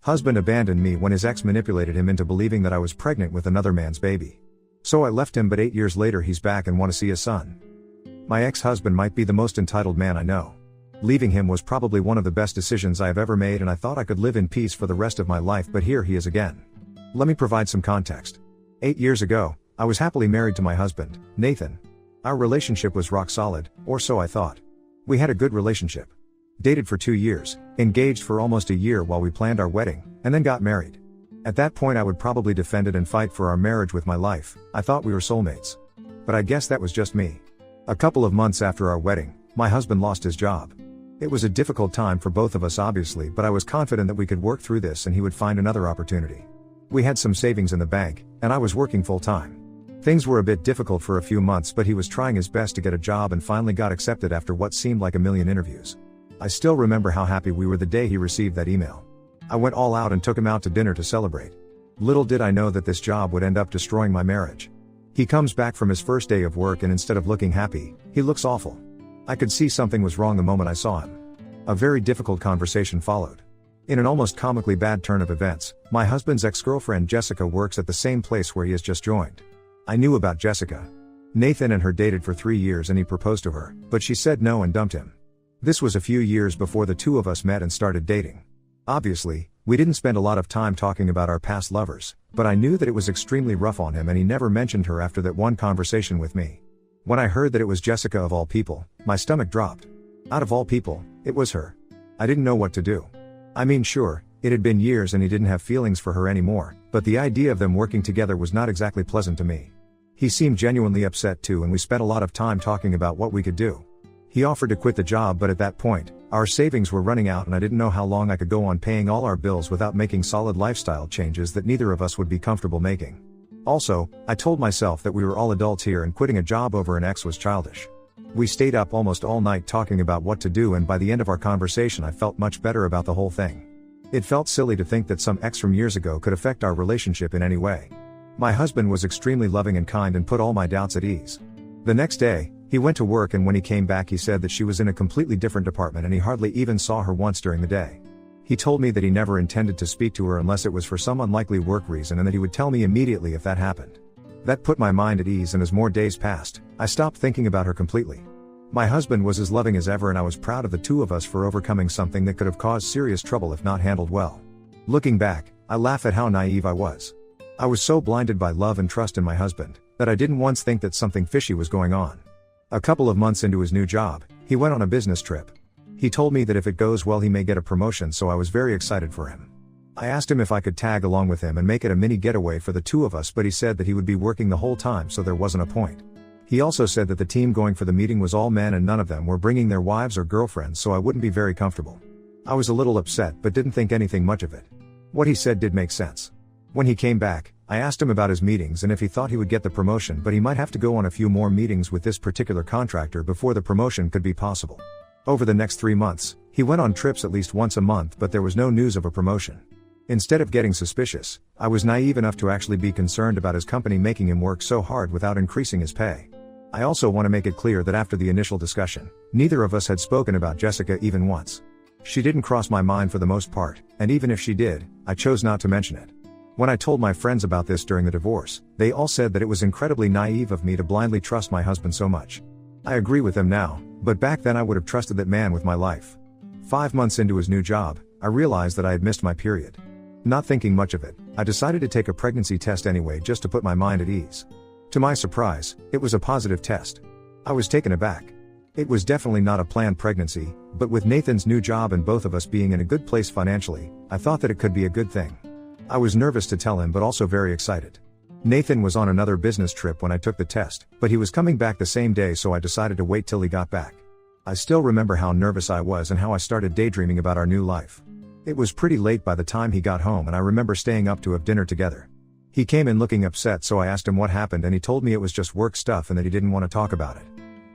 Husband abandoned me when his ex manipulated him into believing that I was pregnant with another man's baby. So I left him, but 8 years later he's back and want to see his son. My ex-husband might be the most entitled man I know. Leaving him was probably one of the best decisions I have ever made, and I thought I could live in peace for the rest of my life, but here he is again. Let me provide some context. 8 years ago, I was happily married to my husband, Nathan. Our relationship was rock solid, or so I thought. We had a good relationship. Dated for 2 years, engaged for almost a year while we planned our wedding, and then got married. At that point I would probably defend it and fight for our marriage with my life. I thought we were soulmates. But I guess that was just me. A couple of months after our wedding, my husband lost his job. It was a difficult time for both of us obviously, but I was confident that we could work through this and he would find another opportunity. We had some savings in the bank, and I was working full time. Things were a bit difficult for a few months, but he was trying his best to get a job and finally got accepted after what seemed like a million interviews. I still remember how happy we were the day he received that email. I went all out and took him out to dinner to celebrate. Little did I know that this job would end up destroying my marriage. He comes back from his first day of work and instead of looking happy, he looks awful. I could see something was wrong the moment I saw him. A very difficult conversation followed. In an almost comically bad turn of events, my husband's ex-girlfriend Jessica works at the same place where he has just joined. I knew about Jessica. Nathan and her dated for 3 years and he proposed to her, but she said no and dumped him. This was a few years before the two of us met and started dating. Obviously, we didn't spend a lot of time talking about our past lovers, but I knew that it was extremely rough on him and he never mentioned her after that one conversation with me. When I heard that it was Jessica of all people, my stomach dropped. Out of all people, it was her. I didn't know what to do. I mean, sure, it had been years and he didn't have feelings for her anymore, but the idea of them working together was not exactly pleasant to me. He seemed genuinely upset too, and we spent a lot of time talking about what we could do. He offered to quit the job, but at that point, our savings were running out and I didn't know how long I could go on paying all our bills without making solid lifestyle changes that neither of us would be comfortable making. Also, I told myself that we were all adults here and quitting a job over an ex was childish. We stayed up almost all night talking about what to do, and by the end of our conversation I felt much better about the whole thing. It felt silly to think that some ex from years ago could affect our relationship in any way. My husband was extremely loving and kind and put all my doubts at ease. The next day, he went to work, and when he came back he said that she was in a completely different department and he hardly even saw her once during the day. He told me that he never intended to speak to her unless it was for some unlikely work reason and that he would tell me immediately if that happened. That put my mind at ease, and as more days passed, I stopped thinking about her completely. My husband was as loving as ever and I was proud of the two of us for overcoming something that could have caused serious trouble if not handled well. Looking back, I laugh at how naive I was. I was so blinded by love and trust in my husband, that I didn't once think that something fishy was going on. A couple of months into his new job, he went on a business trip. He told me that if it goes well he may get a promotion, so I was very excited for him. I asked him if I could tag along with him and make it a mini getaway for the two of us, but he said that he would be working the whole time, so there wasn't a point. He also said that the team going for the meeting was all men and none of them were bringing their wives or girlfriends, so I wouldn't be very comfortable. I was a little upset but didn't think anything much of it. What he said did make sense. When he came back, I asked him about his meetings and if he thought he would get the promotion, but he might have to go on a few more meetings with this particular contractor before the promotion could be possible. Over the next 3 months, he went on trips at least once a month, but there was no news of a promotion. Instead of getting suspicious, I was naive enough to actually be concerned about his company making him work so hard without increasing his pay. I also want to make it clear that after the initial discussion, neither of us had spoken about Jessica even once. She didn't cross my mind for the most part, and even if she did, I chose not to mention it. When I told my friends about this during the divorce, they all said that it was incredibly naive of me to blindly trust my husband so much. I agree with them now, but back then I would have trusted that man with my life. 5 months into his new job, I realized that I had missed my period. Not thinking much of it, I decided to take a pregnancy test anyway just to put my mind at ease. To my surprise, it was a positive test. I was taken aback. It was definitely not a planned pregnancy, but with Nathan's new job and both of us being in a good place financially, I thought that it could be a good thing. I was nervous to tell him but also very excited. Nathan was on another business trip when I took the test, but he was coming back the same day, so I decided to wait till he got back. I still remember how nervous I was and how I started daydreaming about our new life. It was pretty late by the time he got home and I remember staying up to have dinner together. He came in looking upset, so I asked him what happened and he told me it was just work stuff and that he didn't want to talk about it.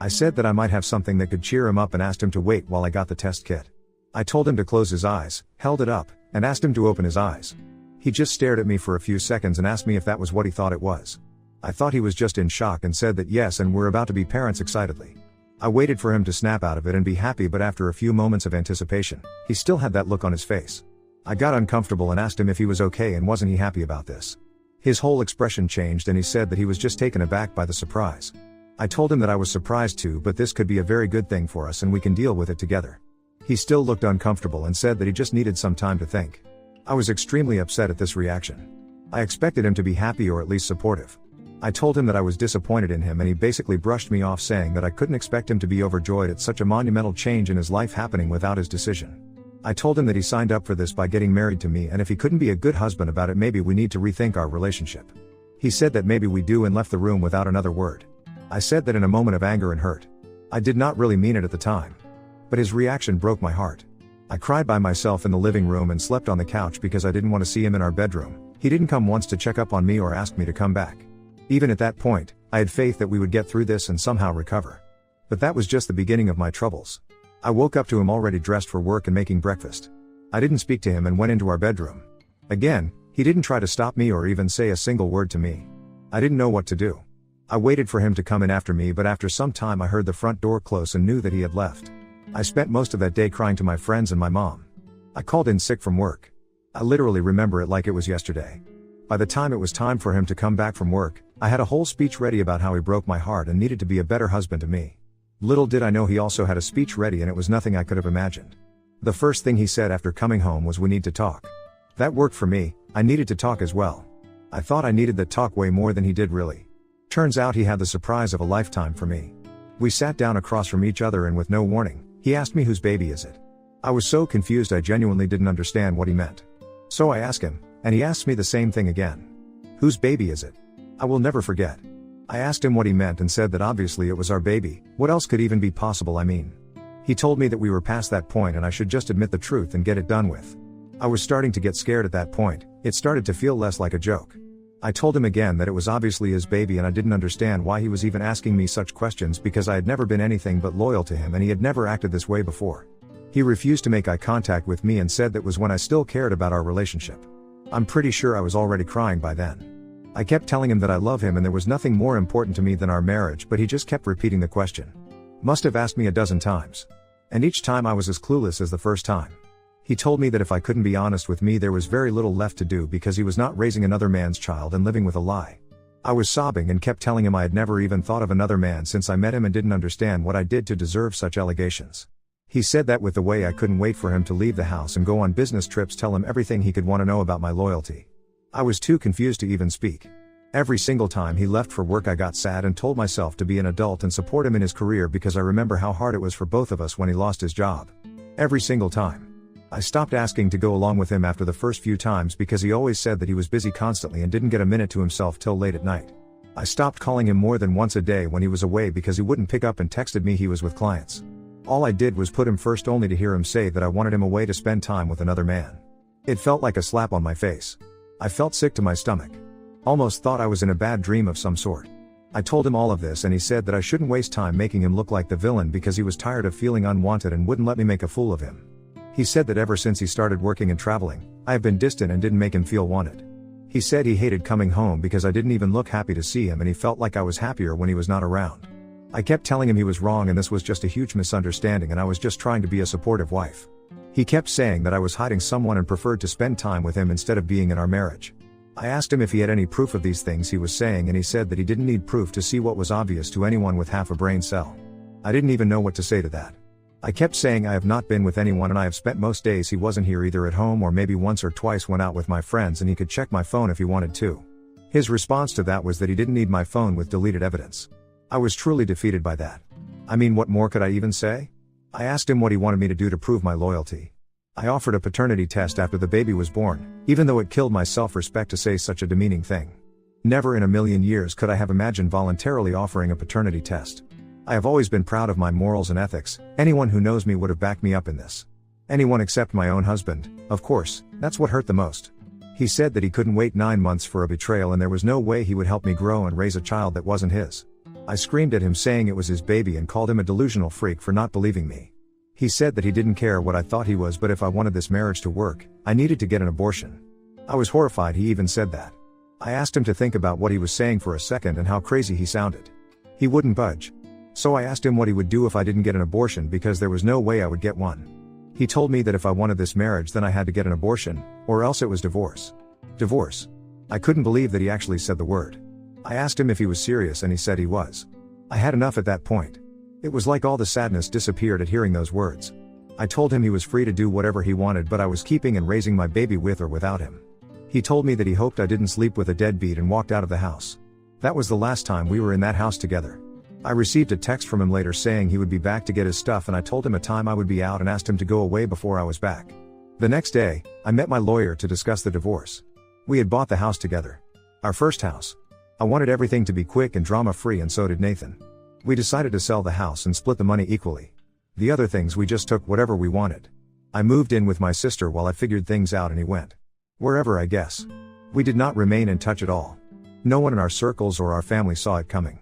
I said that I might have something that could cheer him up and asked him to wait while I got the test kit. I told him to close his eyes, held it up, and asked him to open his eyes. He just stared at me for a few seconds and asked me if that was what he thought it was. I thought he was just in shock and said that yes, and we're about to be parents excitedly. I waited for him to snap out of it and be happy, but after a few moments of anticipation, he still had that look on his face. I got uncomfortable and asked him if he was okay and wasn't he happy about this. His whole expression changed and he said that he was just taken aback by the surprise. I told him that I was surprised too, but this could be a very good thing for us and we can deal with it together. He still looked uncomfortable and said that he just needed some time to think. I was extremely upset at this reaction. I expected him to be happy or at least supportive. I told him that I was disappointed in him and he basically brushed me off, saying that I couldn't expect him to be overjoyed at such a monumental change in his life happening without his decision. I told him that he signed up for this by getting married to me, and if he couldn't be a good husband about it, maybe we need to rethink our relationship. He said that maybe we do and left the room without another word. I said that in a moment of anger and hurt. I did not really mean it at the time. But his reaction broke my heart. I cried by myself in the living room and slept on the couch because I didn't want to see him in our bedroom. He didn't come once to check up on me or ask me to come back. Even at that point, I had faith that we would get through this and somehow recover. But that was just the beginning of my troubles. I woke up to him already dressed for work and making breakfast. I didn't speak to him and went into our bedroom. Again, he didn't try to stop me or even say a single word to me. I didn't know what to do. I waited for him to come in after me, but after some time I heard the front door close and knew that he had left. I spent most of that day crying to my friends and my mom. I called in sick from work. I literally remember it like it was yesterday. By the time it was time for him to come back from work, I had a whole speech ready about how he broke my heart and needed to be a better husband to me. Little did I know he also had a speech ready, and it was nothing I could have imagined. The first thing he said after coming home was, "We need to talk." That worked for me. I needed to talk as well. I thought I needed that talk way more than he did really. Turns out he had the surprise of a lifetime for me. We sat down across from each other and with no warning, he asked me, "Whose baby is it?" I was so confused I genuinely didn't understand what he meant. So I asked him, and he asked me the same thing again. "Whose baby is it?" I will never forget. I asked him what he meant and said that obviously it was our baby. What else could even be possible, I mean? He told me that we were past that point and I should just admit the truth and get it done with. I was starting to get scared at that point. It started to feel less like a joke. I told him again that it was obviously his baby and I didn't understand why he was even asking me such questions, because I had never been anything but loyal to him and he had never acted this way before. He refused to make eye contact with me and said that was when I still cared about our relationship. I'm pretty sure I was already crying by then. I kept telling him that I love him and there was nothing more important to me than our marriage, but he just kept repeating the question. Must have asked me a dozen times. And each time I was as clueless as the first time. He told me that if I couldn't be honest with me, there was very little left to do because he was not raising another man's child and living with a lie. I was sobbing and kept telling him I had never even thought of another man since I met him and didn't understand what I did to deserve such allegations. He said that with the way I couldn't wait for him to leave the house and go on business trips, tell him everything he could want to know about my loyalty. I was too confused to even speak. Every single time he left for work I got sad and told myself to be an adult and support him in his career, because I remember how hard it was for both of us when he lost his job. Every single time. I stopped asking to go along with him after the first few times because he always said that he was busy constantly and didn't get a minute to himself till late at night. I stopped calling him more than once a day when he was away because he wouldn't pick up and texted me he was with clients. All I did was put him first, only to hear him say that I wanted him away to spend time with another man. It felt like a slap on my face. I felt sick to my stomach. Almost thought I was in a bad dream of some sort. I told him all of this and he said that I shouldn't waste time making him look like the villain because he was tired of feeling unwanted and wouldn't let me make a fool of him. He said that ever since he started working and traveling, I have been distant and didn't make him feel wanted. He said he hated coming home because I didn't even look happy to see him and he felt like I was happier when he was not around. I kept telling him he was wrong and this was just a huge misunderstanding and I was just trying to be a supportive wife. He kept saying that I was hiding someone and preferred to spend time with him instead of being in our marriage. I asked him if he had any proof of these things he was saying and he said that he didn't need proof to see what was obvious to anyone with half a brain cell. I didn't even know what to say to that. I kept saying I have not been with anyone and I have spent most days he wasn't here, either at home or maybe once or twice went out with my friends and he could check my phone if he wanted to. His response to that was that he didn't need my phone with deleted evidence. I was truly defeated by that. I mean, what more could I even say? I asked him what he wanted me to do to prove my loyalty. I offered a paternity test after the baby was born, even though it killed my self-respect to say such a demeaning thing. Never in a million years could I have imagined voluntarily offering a paternity test. I have always been proud of my morals and ethics. Anyone who knows me would have backed me up in this. Anyone except my own husband, of course. That's what hurt the most. He said that he couldn't wait 9 months for a betrayal and there was no way he would help me grow and raise a child that wasn't his. I screamed at him saying it was his baby and called him a delusional freak for not believing me. He said that he didn't care what I thought he was, but if I wanted this marriage to work, I needed to get an abortion. I was horrified he even said that. I asked him to think about what he was saying for a second and how crazy he sounded. He wouldn't budge. So I asked him what he would do if I didn't get an abortion because there was no way I would get one. He told me that if I wanted this marriage then I had to get an abortion, or else it was divorce. Divorce. I couldn't believe that he actually said the word. I asked him if he was serious and he said he was. I had enough at that point. It was like all the sadness disappeared at hearing those words. I told him he was free to do whatever he wanted, but I was keeping and raising my baby with or without him. He told me that he hoped I didn't sleep with a deadbeat and walked out of the house. That was the last time we were in that house together. I received a text from him later saying he would be back to get his stuff, and I told him a time I would be out and asked him to go away before I was back. The next day, I met my lawyer to discuss the divorce. We had bought the house together. Our first house. I wanted everything to be quick and drama-free, and so did Nathan. We decided to sell the house and split the money equally. The other things we just took whatever we wanted. I moved in with my sister while I figured things out, and he went wherever, I guess. We did not remain in touch at all. No one in our circles or our family saw it coming.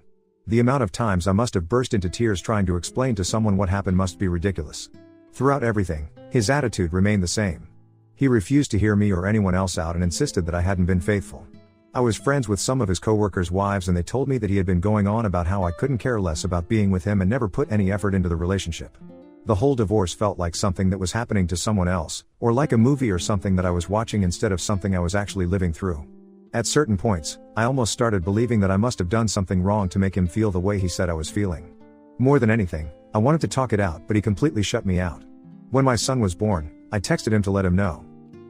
The amount of times I must have burst into tears trying to explain to someone what happened must be ridiculous. Throughout everything, his attitude remained the same. He refused to hear me or anyone else out and insisted that I hadn't been faithful. I was friends with some of his co-workers' wives, and they told me that he had been going on about how I couldn't care less about being with him and never put any effort into the relationship. The whole divorce felt like something that was happening to someone else, or like a movie or something that I was watching instead of something I was actually living through. At certain points, I almost started believing that I must have done something wrong to make him feel the way he said I was feeling. More than anything, I wanted to talk it out, but he completely shut me out. When my son was born, I texted him to let him know.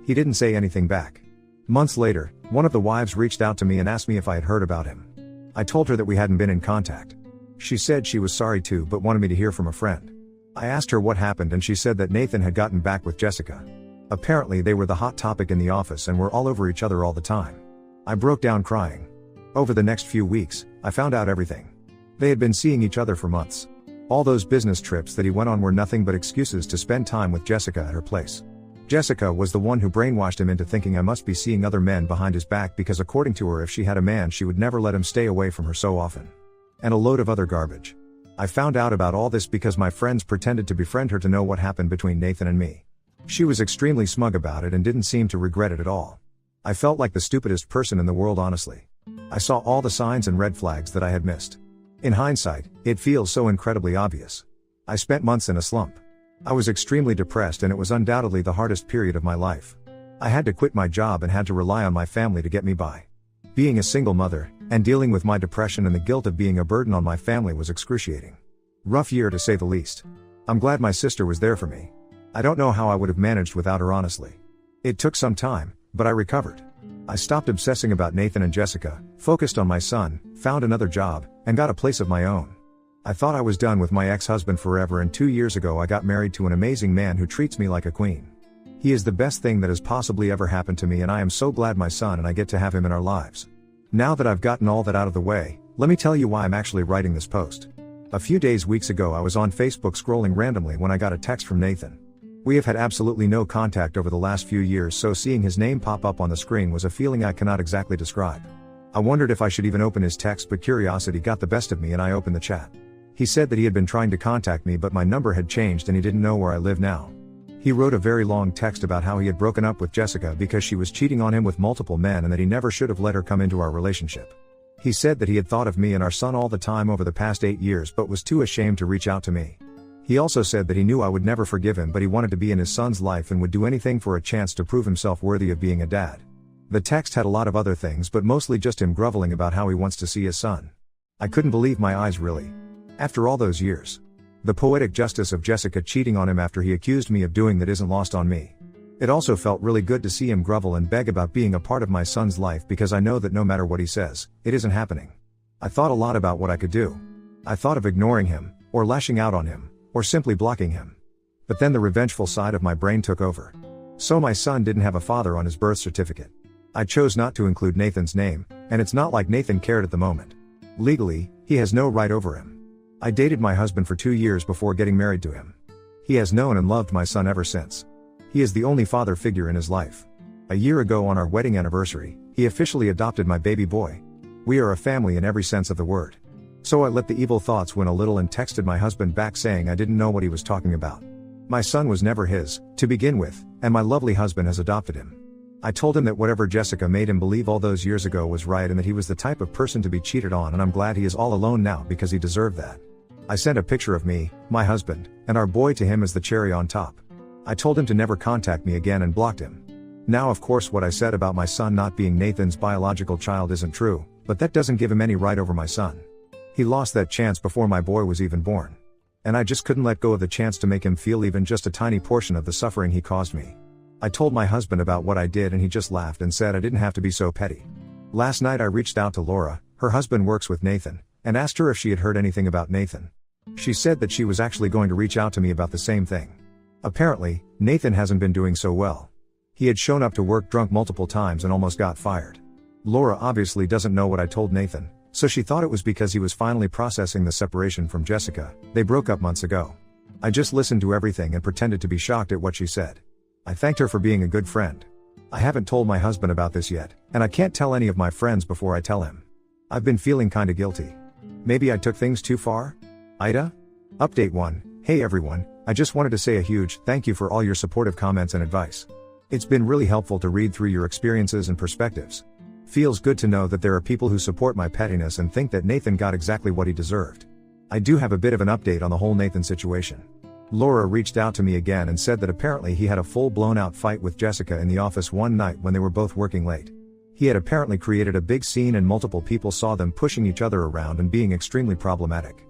He didn't say anything back. Months later, one of the wives reached out to me and asked me if I had heard about him. I told her that we hadn't been in contact. She said she was sorry too, but wanted me to hear from a friend. I asked her what happened, and she said that Nathan had gotten back with Jessica. Apparently they were the hot topic in the office and were all over each other all the time. I broke down crying. Over the next few weeks, I found out everything. They had been seeing each other for months. All those business trips that he went on were nothing but excuses to spend time with Jessica at her place. Jessica was the one who brainwashed him into thinking I must be seeing other men behind his back because according to her, if she had a man she would never let him stay away from her so often. And a load of other garbage. I found out about all this because my friends pretended to befriend her to know what happened between Nathan and me. She was extremely smug about it and didn't seem to regret it at all. I felt like the stupidest person in the world, honestly. I saw all the signs and red flags that I had missed. In hindsight, it feels so incredibly obvious. I spent months in a slump. I was extremely depressed, and it was undoubtedly the hardest period of my life. I had to quit my job and had to rely on my family to get me by. Being a single mother, and dealing with my depression and the guilt of being a burden on my family was excruciating. Rough year to say the least. I'm glad my sister was there for me. I don't know how I would have managed without her, honestly. It took some time, but I recovered. I stopped obsessing about Nathan and Jessica, focused on my son, found another job, and got a place of my own. I thought I was done with my ex-husband forever, and 2 years ago I got married to an amazing man who treats me like a queen. He is the best thing that has possibly ever happened to me, and I am so glad my son and I get to have him in our lives. Now that I've gotten all that out of the way, let me tell you why I'm actually writing this post. A few weeks ago I was on Facebook scrolling randomly when I got a text from Nathan. We have had absolutely no contact over the last few years, so seeing his name pop up on the screen was a feeling I cannot exactly describe. I wondered if I should even open his text, but curiosity got the best of me and I opened the chat. He said that he had been trying to contact me, but my number had changed and he didn't know where I live now. He wrote a very long text about how he had broken up with Jessica because she was cheating on him with multiple men and that he never should have let her come into our relationship. He said that he had thought of me and our son all the time over the past 8 years but was too ashamed to reach out to me. He also said that he knew I would never forgive him, but he wanted to be in his son's life and would do anything for a chance to prove himself worthy of being a dad. The text had a lot of other things, but mostly just him groveling about how he wants to see his son. I couldn't believe my eyes, really. After all those years. The poetic justice of Jessica cheating on him after he accused me of doing that isn't lost on me. It also felt really good to see him grovel and beg about being a part of my son's life, because I know that no matter what he says, it isn't happening. I thought a lot about what I could do. I thought of ignoring him, or lashing out on him, or simply blocking him. But then the revengeful side of my brain took over. So my son didn't have a father on his birth certificate. I chose not to include Nathan's name, and it's not like Nathan cared at the moment. Legally, he has no right over him. I dated my husband for 2 years before getting married to him. He has known and loved my son ever since. He is the only father figure in his life. A year ago on our wedding anniversary, he officially adopted my baby boy. We are a family in every sense of the word. So I let the evil thoughts win a little and texted my husband back saying I didn't know what he was talking about. My son was never his, to begin with, and my lovely husband has adopted him. I told him that whatever Jessica made him believe all those years ago was right and that he was the type of person to be cheated on, and I'm glad he is all alone now because he deserved that. I sent a picture of me, my husband, and our boy to him as the cherry on top. I told him to never contact me again and blocked him. Now of course what I said about my son not being Nathan's biological child isn't true, but that doesn't give him any right over my son. He lost that chance before my boy was even born. And I just couldn't let go of the chance to make him feel even just a tiny portion of the suffering he caused me. I told my husband about what I did and he just laughed and said I didn't have to be so petty. Last night I reached out to Laura, her husband works with Nathan, and asked her if she had heard anything about Nathan. She said that she was actually going to reach out to me about the same thing. Apparently, Nathan hasn't been doing so well. He had shown up to work drunk multiple times and almost got fired. Laura obviously doesn't know what I told Nathan, so she thought it was because he was finally processing the separation from Jessica. They broke up months ago. I just listened to everything and pretended to be shocked at what she said. I thanked her for being a good friend. I haven't told my husband about this yet, and I can't tell any of my friends before I tell him. I've been feeling kinda guilty. Maybe I took things too far? Ida? Update 1. Hey everyone, I just wanted to say a huge thank you for all your supportive comments and advice. It's been really helpful to read through your experiences and perspectives. Feels good to know that there are people who support my pettiness and think that Nathan got exactly what he deserved. I do have a bit of an update on the whole Nathan situation. Laura reached out to me again and said that apparently he had a full blown out fight with Jessica in the office one night when they were both working late. He had apparently created a big scene and multiple people saw them pushing each other around and being extremely problematic.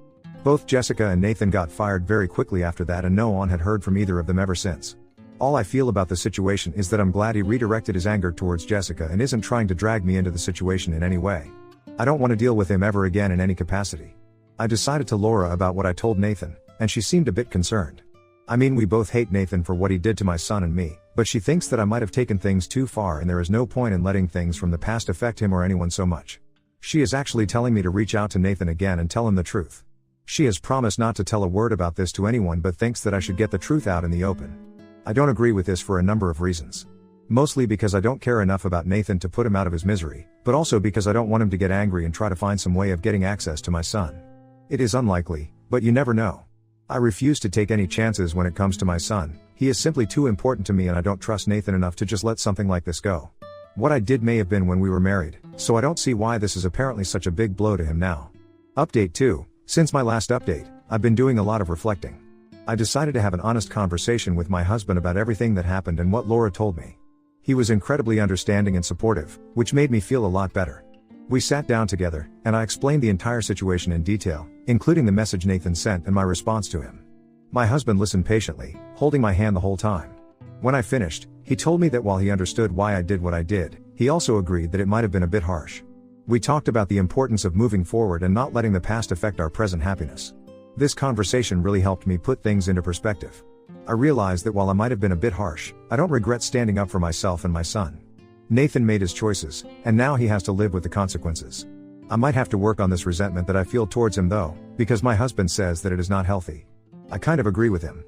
Both Jessica and Nathan got fired very quickly after that and no one had heard from either of them ever since. All I feel about the situation is that I'm glad he redirected his anger towards Jessica and isn't trying to drag me into the situation in any way. I don't want to deal with him ever again in any capacity. I decided to Laura about what I told Nathan, and she seemed a bit concerned. I mean, we both hate Nathan for what he did to my son and me, but she thinks that I might have taken things too far and there is no point in letting things from the past affect him or anyone so much. She is actually telling me to reach out to Nathan again and tell him the truth. She has promised not to tell a word about this to anyone but thinks that I should get the truth out in the open. I don't agree with this for a number of reasons. Mostly because I don't care enough about Nathan to put him out of his misery, but also because I don't want him to get angry and try to find some way of getting access to my son. It is unlikely, but you never know. I refuse to take any chances when it comes to my son. He is simply too important to me and I don't trust Nathan enough to just let something like this go. What I did may have been when we were married, so I don't see why this is apparently such a big blow to him now. Update 2. Since my last update, I've been doing a lot of reflecting. I decided to have an honest conversation with my husband about everything that happened and what Laura told me. He was incredibly understanding and supportive, which made me feel a lot better. We sat down together, and I explained the entire situation in detail, including the message Nathan sent and my response to him. My husband listened patiently, holding my hand the whole time. When I finished, he told me that while he understood why I did what I did, he also agreed that it might have been a bit harsh. We talked about the importance of moving forward and not letting the past affect our present happiness. This conversation really helped me put things into perspective. I realized that while I might have been a bit harsh, I don't regret standing up for myself and my son. Nathan made his choices, and now he has to live with the consequences. I might have to work on this resentment that I feel towards him though, because my husband says that it is not healthy. I kind of agree with him.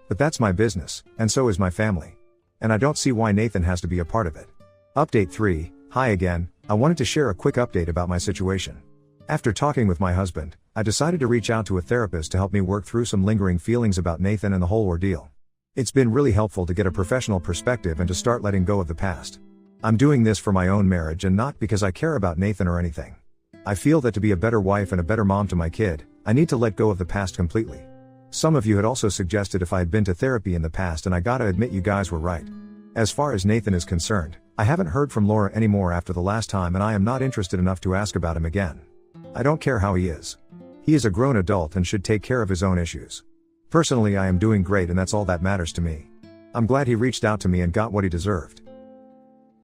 But that's my business, and so is my family. And I don't see why Nathan has to be a part of it. Update 3. Hi again, I wanted to share a quick update about my situation. After talking with my husband, I decided to reach out to a therapist to help me work through some lingering feelings about Nathan and the whole ordeal. It's been really helpful to get a professional perspective and to start letting go of the past. I'm doing this for my own marriage and not because I care about Nathan or anything. I feel that to be a better wife and a better mom to my kid, I need to let go of the past completely. Some of you had also suggested if I had been to therapy in the past, and I gotta admit you guys were right. As far as Nathan is concerned, I haven't heard from Laura anymore after the last time and I am not interested enough to ask about him again. I don't care how he is. He is a grown adult and should take care of his own issues. Personally, I am doing great and that's all that matters to me. I'm glad he reached out to me and got what he deserved.